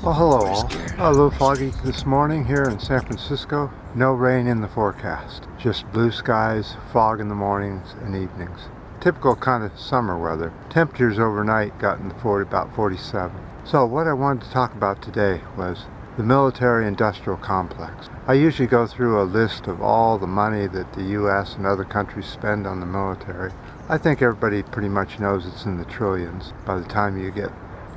Well, hello all. A little foggy this morning here in San Francisco. No rain in the forecast. Just blue skies, fog in the mornings and evenings. Typical kind of summer weather. Temperatures overnight got in the about 47. So what I wanted to talk about today was the military-industrial complex. I usually go through a list of all the money that the U.S. and other countries spend on the military. I think everybody pretty much knows it's in the trillions by the time you get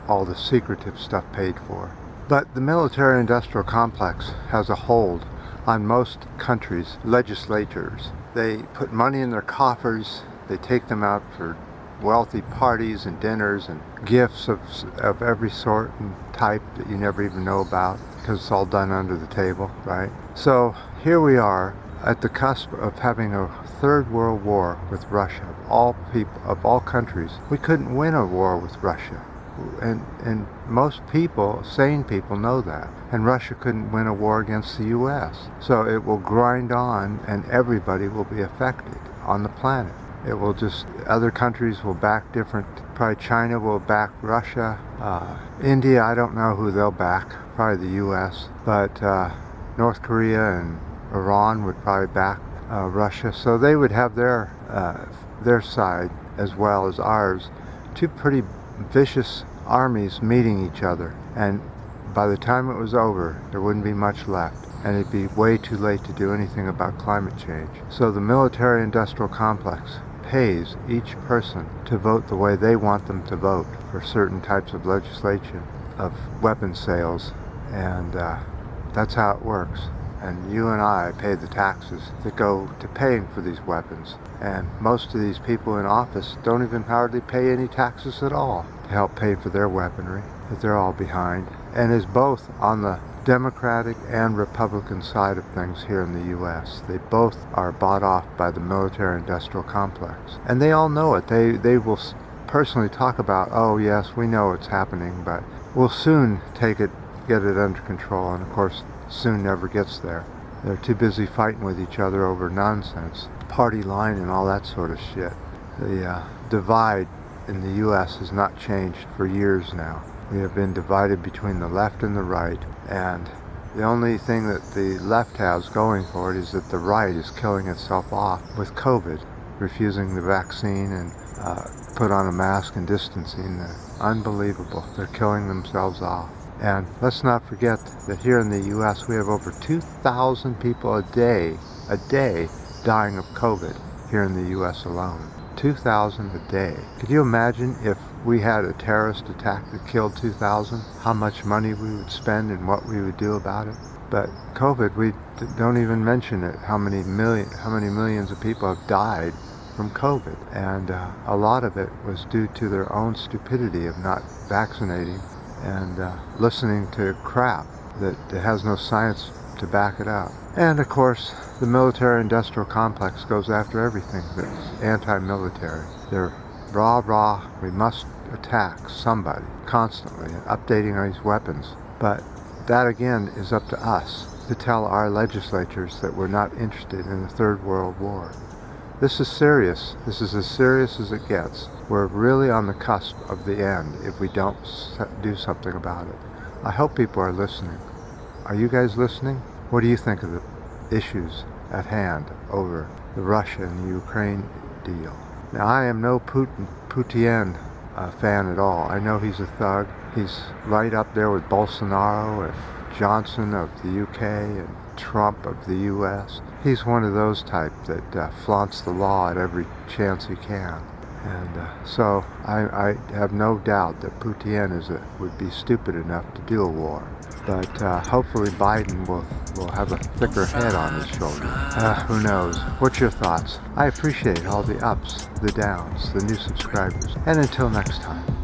all the secretive stuff paid for. But the military-industrial complex has a hold on most countries' legislatures. They put money in their coffers, they take them out for wealthy parties and dinners and gifts of every sort and type that you never even know about because it's all done under the table, right? So here we are at the cusp of having a third world war with Russia. Of all people, of all countries, we couldn't win a war with Russia. And most people, sane people, know that. And Russia couldn't win a war against the U.S. So it will grind on and everybody will be affected on the planet. It will just, other countries will back different, probably China will back Russia. India, I don't know who they'll back, probably the U.S. But North Korea and Iran would probably back Russia. So they would have their side as well as ours. Two pretty vicious armies meeting each other, and by the time it was over there wouldn't be much left, and it'd be way too late to do anything about climate change. So the military-industrial complex pays each person to vote the way they want them to vote for certain types of legislation, of weapon sales, and that's how it works. And you and I pay the taxes that go to paying for these weapons. And most of these people in office don't even hardly pay any taxes at all to help pay for their weaponry that they're all behind. And is both on the Democratic and Republican side of things here in the U.S. They both are bought off by the military-industrial complex. And they all know it. They will personally talk about, oh yes, we know it's happening, but we'll soon get it under control. And of course, soon never gets there. They're too busy fighting with each other over nonsense, party line and all that sort of shit. The divide in the U.S. has not changed for years now. We have been divided between the left and the right, and the only thing that the left has going for it is that the right is killing itself off with COVID, refusing the vaccine and put on a mask and distancing. Unbelievable. They're killing themselves off. And let's not forget that here in the U.S. we have over 2,000 people a day dying of COVID here in the U.S. alone. 2,000 a day. Could you imagine if we had a terrorist attack that killed 2,000? How much money we would spend and what we would do about it? But COVID, we don't even mention it. How many millions of people have died from COVID? And a lot of it was due to their own stupidity of not vaccinating and listening to crap that has no science to back it up. And of course, the military-industrial complex goes after everything that's anti-military. They're rah, we must attack somebody constantly and updating these weapons. But that again is up to us to tell our legislatures that we're not interested in the Third World War. This is serious. This is as serious as it gets. We're really on the cusp of the end if we don't do something about it. I hope people are listening. Are you guys listening? What do you think of the issues at hand over the Russia and the Ukraine deal? Now, I am no Putin fan at all. I know he's a thug. He's right up there with Bolsonaro and Johnson of the UK and Trump of the U.S. He's one of those type that flaunts the law at every chance he can. And so I have no doubt that Putin would be stupid enough to do a war. But hopefully Biden will have a thicker head on his shoulder. Who knows? What's your thoughts? I appreciate all the ups, the downs, the new subscribers. And until next time.